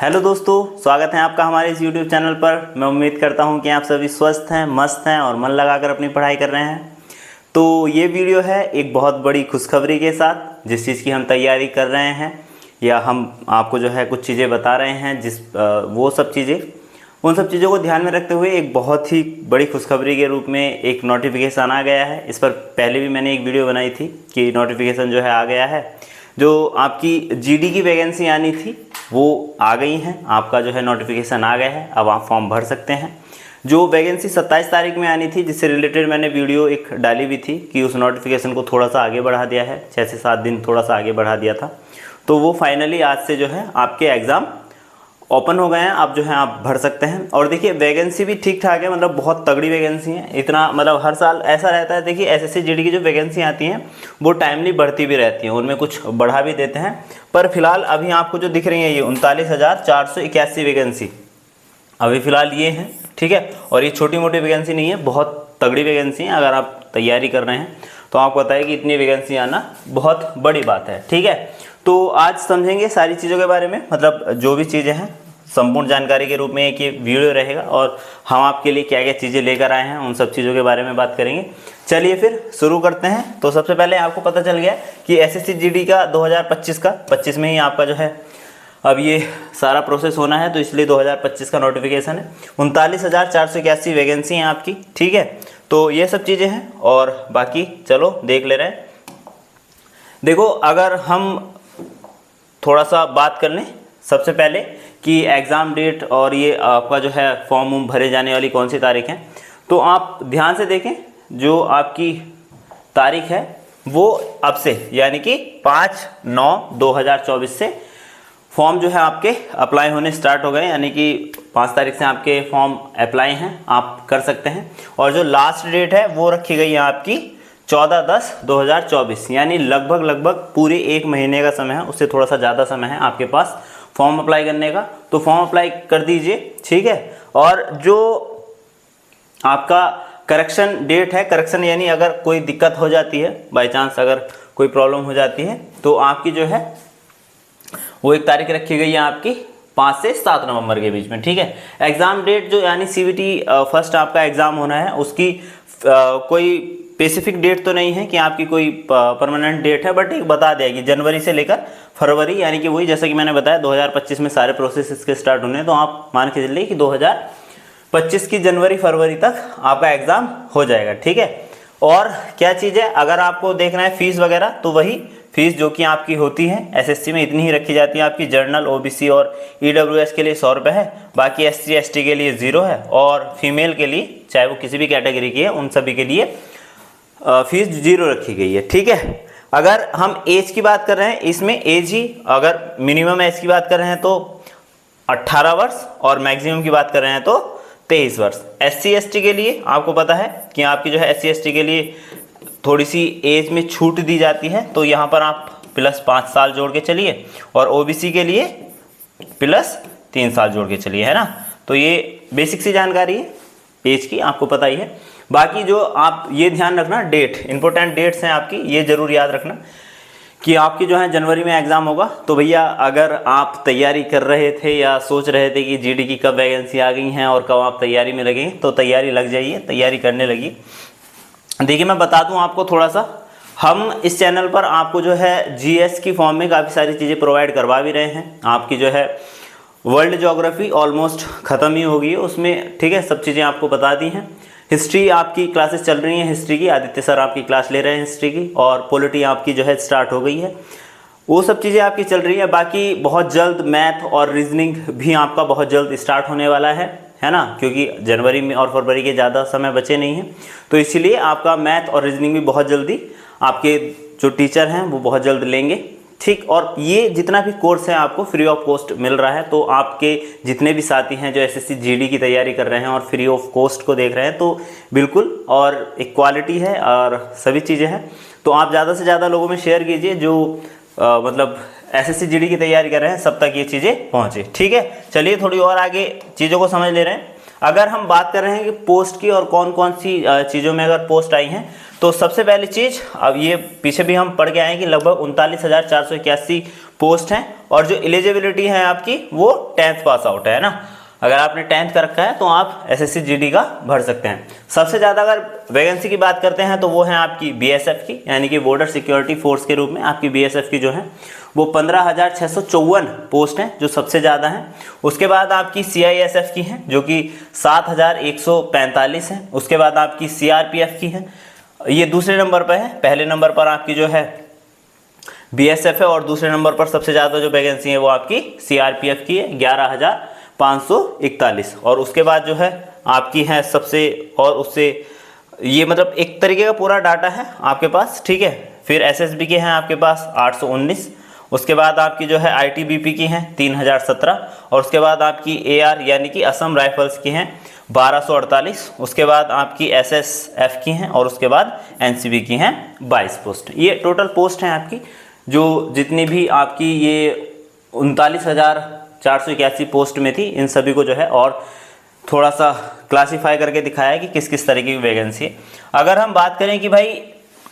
Hello दोस्तों, स्वागत है आपका हमारे इस YouTube चैनल पर। मैं उम्मीद करता हूं कि आप सभी स्वस्थ हैं, मस्त हैं और मन लगाकर अपनी पढ़ाई कर रहे हैं। तो ये वीडियो है एक बहुत बड़ी खुशखबरी के साथ। जिस चीज़ की हम तैयारी कर रहे हैं या हम आपको जो है कुछ चीज़ें बता रहे हैं, उन सब चीज़ों को ध्यान में रखते हुए एक बहुत ही बड़ी खुशखबरी के रूप में एक नोटिफिकेशन आ गया है। इस पर पहले भी मैंने एक वीडियो बनाई थी कि नोटिफिकेशन जो है आ गया है। जो आपकी जीडी की वैकेंसी आनी थी वो आ गई हैं, आपका जो है नोटिफिकेशन आ गया है। अब आप फॉर्म भर सकते हैं। जो वैकेंसी 27 तारीख में आनी थी, जिससे रिलेटेड मैंने वीडियो एक डाली भी थी कि उस नोटिफिकेशन को थोड़ा सा आगे बढ़ा दिया है, 6 से 7 दिन थोड़ा सा आगे बढ़ा दिया था। तो वो फाइनली आज से जो है आपके एग्ज़ाम ओपन हो गए हैं। आप जो है आप भर सकते हैं। और देखिए वैकेंसी भी ठीक ठाक है, मतलब बहुत तगड़ी वैकेंसी है। इतना मतलब हर साल ऐसा रहता है। देखिए एसएससी जीडी की जो वैकेंसी आती हैं वो टाइमली बढ़ती भी रहती हैं, उनमें कुछ बढ़ा भी देते हैं। पर फिलहाल अभी आपको जो दिख रही है ये 39,481 वैकेंसी अभी फ़िलहाल ये हैं, ठीक है। और ये छोटी मोटी वैकेंसी नहीं है, बहुत तगड़ी वैकेंसी है। अगर आप तैयारी कर रहे हैं तो आपको पता है कि इतनी वैकेंसी आना बहुत बड़ी बात है, ठीक है। तो आज समझेंगे सारी चीज़ों के बारे में, मतलब जो भी चीज़ें हैं संपूर्ण जानकारी के रूप में एक ये वीडियो रहेगा और हम आपके लिए क्या क्या चीज़ें लेकर आए हैं उन सब चीज़ों के बारे में बात करेंगे। चलिए फिर शुरू करते हैं। तो सबसे पहले आपको पता चल गया कि एसएससी जीडी का 2025 का 25 में ही आपका जो है अब ये सारा प्रोसेस होना है, तो इसलिए 2025 का नोटिफिकेशन है। 39,481 वैकेंसी हैं आपकी, ठीक है। तो ये सब चीज़ें हैं और बाकी चलो देख ले रहे हैं। देखो अगर हम थोड़ा सा बात कर लें सबसे पहले कि एग्ज़ाम डेट और ये आपका जो है फॉर्म भरे जाने वाली कौन सी तारीख है, तो आप ध्यान से देखें। जो आपकी तारीख है वो अब से यानी कि 5/9/2024 से फॉर्म जो है आपके अप्लाई होने स्टार्ट हो गए। यानी कि 5 तारीख से आपके फॉर्म अप्लाई हैं, आप कर सकते हैं। और जो लास्ट डेट है वो रखी गई है आपकी 14/10/2024, यानी लगभग पूरे 1 महीने का समय है, उससे थोड़ा सा ज़्यादा समय है आपके पास फॉर्म अप्लाई करने का। तो फॉर्म अप्लाई कर दीजिए, ठीक है। और जो आपका करेक्शन डेट है, करेक्शन यानी अगर कोई दिक्कत हो जाती है, बाय चांस अगर कोई प्रॉब्लम हो जाती है तो आपकी जो है वो एक तारीख रखी गई है आपकी 5 से 7 नवंबर के बीच में, ठीक है। एग्ज़ाम डेट जो यानी सीवीटी फर्स्ट आपका एग्ज़ाम होना है, उसकी कोई स्पेसिफिक डेट तो नहीं है कि आपकी कोई परमानेंट डेट है, बट एक बता दिया कि जनवरी से लेकर फरवरी, यानी कि वही जैसा कि मैंने बताया 2025 में सारे प्रोसेस इसके स्टार्ट होने हैं। तो आप मान के चलिए कि 2025 की जनवरी फरवरी तक आपका एग्ज़ाम हो जाएगा, ठीक है। और क्या चीज़ है, अगर आपको देखना है फीस वगैरह, तो वही फीस जो कि आपकी होती है एसएससी में इतनी ही रखी जाती है। आपकी जर्नल, ओबीसी और ईडब्ल्यूएस के लिए 100 रुपये है, बाकी एससी एसटी के लिए 0 है, और फीमेल के लिए चाहे वो किसी भी कैटेगरी की है उन सभी के लिए फीस 0 रखी गई है, ठीक है। अगर हम एज की बात कर रहे हैं, इसमें एज ही अगर मिनिमम एज की बात कर रहे हैं तो 18 वर्ष और मैक्सिमम की बात कर रहे हैं तो 23 वर्ष। एससी एसटी के लिए आपको पता है कि आपकी जो है एससी एसटी के लिए थोड़ी सी एज में छूट दी जाती है, तो यहाँ पर आप +5 साल जोड़ के चलिए, और ओबीसी के लिए +3 साल जोड़ के चलिए, है ना। तो ये बेसिक सी जानकारी है एज की, आपको पता ही है। बाकी जो आप ये ध्यान रखना, डेट इंपॉर्टेंट डेट्स हैं आपकी, ये ज़रूर याद रखना कि आपकी जो है जनवरी में एग्ज़ाम होगा। तो भैया अगर आप तैयारी कर रहे थे या सोच रहे थे कि जीडी की कब वैकेंसी आ गई हैं और कब आप तैयारी में लगेंगे, तो तैयारी लग जाइए, तैयारी करने लगी। देखिए मैं बता दूं आपको थोड़ा सा, हम इस चैनल पर आपको जो है जीएस की फॉर्म में काफ़ी सारी चीज़ें प्रोवाइड करवा भी रहे हैं। आपकी जो है वर्ल्ड ज्योग्राफी ऑलमोस्ट ख़त्म ही हो गई है उसमें, ठीक है, सब चीज़ें आपको बता दी हैं। हिस्ट्री आपकी क्लासेस चल रही हैं, हिस्ट्री की आदित्य सर आपकी क्लास ले रहे हैं हिस्ट्री की, और पॉलिटी आपकी जो है स्टार्ट हो गई है, वो सब चीज़ें आपकी चल रही है। बाकी बहुत जल्द मैथ और रीजनिंग भी आपका बहुत जल्द स्टार्ट होने वाला है ना, क्योंकि जनवरी में और फरवरी के ज़्यादा समय बचे नहीं हैं, तो इसीलिए आपका मैथ और रीजनिंग भी बहुत जल्दी आपके जो टीचर हैं वो बहुत जल्द लेंगे, ठीक। और ये जितना भी कोर्स है आपको फ्री ऑफ कॉस्ट मिल रहा है। तो आपके जितने भी साथी हैं जो एसएससी जीडी की तैयारी कर रहे हैं और फ्री ऑफ कॉस्ट को देख रहे हैं, तो बिल्कुल, और इक्वालिटी है और सभी चीज़ें हैं। तो आप ज़्यादा से ज़्यादा लोगों में शेयर कीजिए जो मतलब एसएससी जीडी की तैयारी कर रहे हैं, सब तक ये चीज़ें पहुँचे, ठीक है। चलिए थोड़ी और आगे चीज़ों को समझ ले रहे हैं। अगर हम बात कर रहे हैं कि पोस्ट की और कौन कौन सी चीज़ों में अगर पोस्ट आई हैं, तो सबसे पहली चीज़, अब ये पीछे भी हम पढ़ के आए हैं कि लगभग 39,481 पोस्ट हैं, और जो एलिजिबिलिटी है आपकी वो 10th पास आउट है ना। अगर आपने 10th कर रखा है तो आप SSC GD का भर सकते हैं। सबसे ज़्यादा अगर वैकेंसी की बात करते हैं तो वो है आपकी BSF की, यानी कि बॉर्डर सिक्योरिटी फोर्स के रूप में आपकी BSF की जो है वो 15,654 पोस्ट हैं, जो सबसे ज़्यादा हैं। उसके बाद आपकी CISF की हैं जो कि 7,145 हैं। उसके बाद आपकी CRPF की है, ये दूसरे नंबर पर है। पहले नंबर पर आपकी जो है BSF है, और दूसरे नंबर पर सबसे ज़्यादा जो वैकेंसी है वो आपकी CRPF की है, 11,541। और उसके बाद जो है आपकी है सबसे, और उससे ये मतलब एक तरीके का पूरा डाटा है आपके पास, ठीक है। फिर SSB के हैं आपके पास 819। उसके बाद आपकी जो है ITBP की हैं 3017, और उसके बाद आपकी AR यानी कि असम राइफल्स की हैं 1248। उसके बाद आपकी SSF की हैं, और उसके बाद NCB की हैं 22 पोस्ट। ये टोटल पोस्ट हैं आपकी, जो जितनी भी आपकी ये 39,481 पोस्ट में थी, इन सभी को जो है और थोड़ा सा क्लासीफाई करके दिखाया है कि किस किस तरीके की वैकेंसी है। अगर हम बात करें कि भाई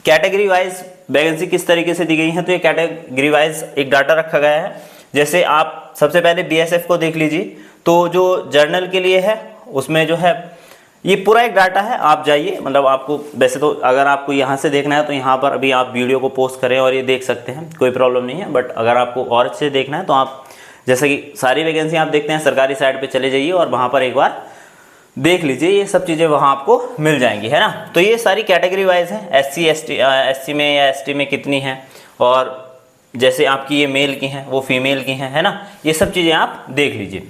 कैटेगरी वाइज वैकेंसी किस तरीके से दी गई है, तो ये कैटेगरी वाइज एक डाटा रखा गया है। जैसे आप सबसे पहले BSF को देख लीजिए, तो जो जर्नल के लिए है उसमें जो है ये पूरा एक डाटा है। आप जाइए, मतलब आपको वैसे तो अगर आपको यहाँ से देखना है तो यहाँ पर अभी आप वीडियो को पोस्ट करें और ये देख सकते हैं, कोई प्रॉब्लम नहीं है। बट अगर आपको और अच्छे से देखना है तो आप जैसे कि सारी वैकेंसी आप देखते हैं सरकारी साइट पे चले जाइए और वहाँ पर एक बार देख लीजिए, ये सब चीज़ें वहाँ आपको मिल जाएंगी, है ना। तो ये सारी कैटेगरी वाइज है, SC में या ST में कितनी है, और जैसे आपकी ये मेल की हैं वो फीमेल की हैं, है ना। ये सब चीज़ें आप देख लीजिए।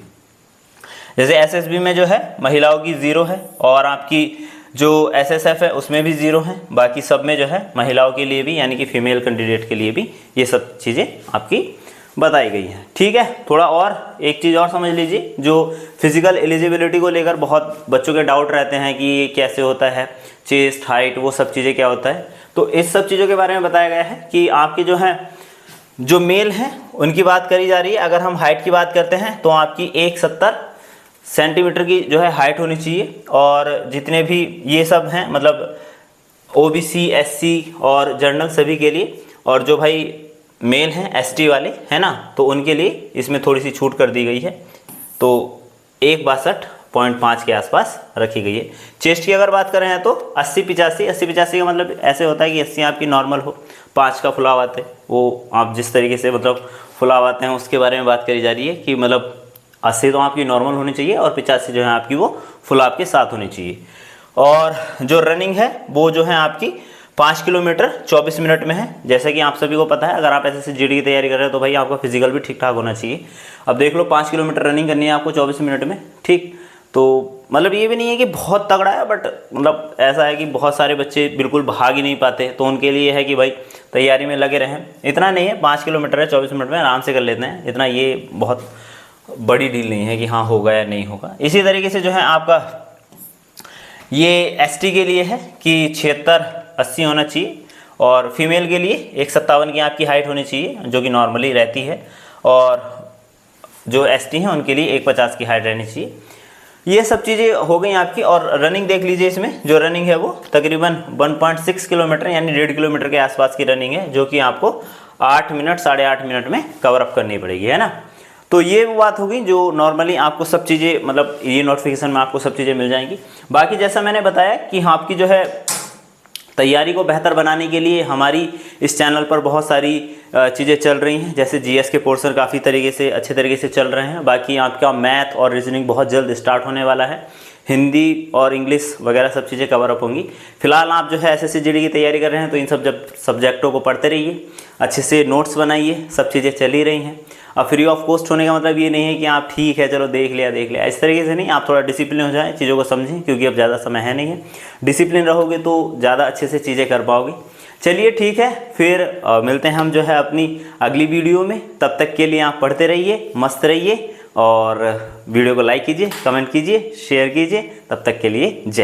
जैसे SSB में जो है महिलाओं की 0 है, और आपकी जो SSF है उसमें भी 0 है। बाकी सब में जो है महिलाओं के लिए भी, यानी कि फीमेल कैंडिडेट के लिए भी ये सब चीज़ें आपकी बताई गई हैं, ठीक है। थोड़ा और एक चीज़ और समझ लीजिए, जो फिजिकल एलिजिबिलिटी को लेकर बहुत बच्चों के डाउट रहते हैं कि ये कैसे होता है, चेस्ट हाइट वो सब चीज़ें क्या होता है। तो इस सब चीज़ों के बारे में बताया गया है कि आपकी जो है जो मेल हैं उनकी बात करी जा रही है। अगर हम हाइट की बात करते हैं तो आपकी 170 सेंटीमीटर की जो है हाइट होनी चाहिए, और जितने भी ये सब हैं मतलब OBC SC और जनरल सभी के लिए, और जो भाई मेल हैं ST वाले है ना, तो उनके लिए इसमें थोड़ी सी छूट कर दी गई है, तो 162.5 के आसपास रखी गई है। चेस्ट की अगर बात करें तो 80-85 का मतलब ऐसे होता है कि 80 आपकी नॉर्मल हो, 5 का फुलाव आते हैं, वो आप जिस तरीके से मतलब फुलाव आते हैं उसके बारे में बात करी जा रही है कि मतलब 80 तो आपकी नॉर्मल होनी चाहिए, और 85 जो है आपकी वो फुलाव के साथ होनी चाहिए। और जो रनिंग है वो जो है आपकी 5 किलोमीटर 24 मिनट में है। जैसे कि आप सभी को पता है, अगर आप SSC GD की तैयारी कर रहे हो तो भाई आपका फिजिकल भी ठीक ठाक होना चाहिए। अब देख लो 5 किलोमीटर रनिंग करनी है आपको 24 मिनट में, ठीक। तो मतलब ये भी नहीं है कि बहुत तगड़ा है, बट मतलब ऐसा है कि बहुत सारे बच्चे बिल्कुल भाग ही नहीं पाते, तो उनके लिए है कि भाई तैयारी में लगे रहें। इतना नहीं है, 5 किलोमीटर है 24 मिनट में आराम से कर लेते हैं, इतना ये बहुत बड़ी डील नहीं है कि हाँ होगा या नहीं होगा। इसी तरीके से जो है आपका ये ST के लिए है कि 76-80 होना चाहिए, और फीमेल के लिए 157 की आपकी हाइट होनी चाहिए जो कि नॉर्मली रहती है, और जो ST हैं उनके लिए 150 की हाइट रहनी चाहिए। ये सब चीज़ें हो गई आपकी। और रनिंग देख लीजिए, इसमें जो रनिंग है वो तकरीबन 1.6 किलोमीटर यानी 1.5 किलोमीटर के आसपास की रनिंग है, जो कि आपको 8 मिनट 8.5 मिनट में कवर अप करनी पड़ेगी, है ना। तो ये वो बात होगी जो नॉर्मली आपको सब चीज़ें मतलब ये नोटिफिकेशन में आपको सब चीज़ें मिल जाएंगी। बाकी जैसा मैंने बताया कि हाँ आपकी जो है तैयारी को बेहतर बनाने के लिए हमारी इस चैनल पर बहुत सारी चीज़ें चल रही हैं। जैसे GS के पोर्शन काफ़ी तरीके से अच्छे तरीके से चल रहे हैं। बाकी आपका मैथ और रीजनिंग बहुत जल्द स्टार्ट होने वाला है। हिंदी और इंग्लिश वगैरह सब चीज़ें कवर अप होंगी। फिलहाल आप जो है SSC GD की तैयारी कर रहे हैं तो इन सब सब्जेक्टों को पढ़ते रहिए, अच्छे से नोट्स बनाइए, सब चीज़ें चल ही रही हैं। अब फ्री ऑफ कॉस्ट होने का मतलब ये नहीं है कि आप ठीक है चलो देख लिया, इस तरीके से नहीं। आप थोड़ा डिसिप्लिन हो जाए, चीज़ों को समझें, क्योंकि अब ज़्यादा समय है नहीं है। डिसिप्लिन रहोगे तो ज़्यादा अच्छे से चीज़ें कर पाओगे। चलिए ठीक है, फिर मिलते हैं हम जो है अपनी अगली वीडियो में। तब तक के लिए आप पढ़ते रहिए, मस्त रहिए, और वीडियो को लाइक कीजिए, कमेंट कीजिए, शेयर कीजिए। तब तक के लिए जय।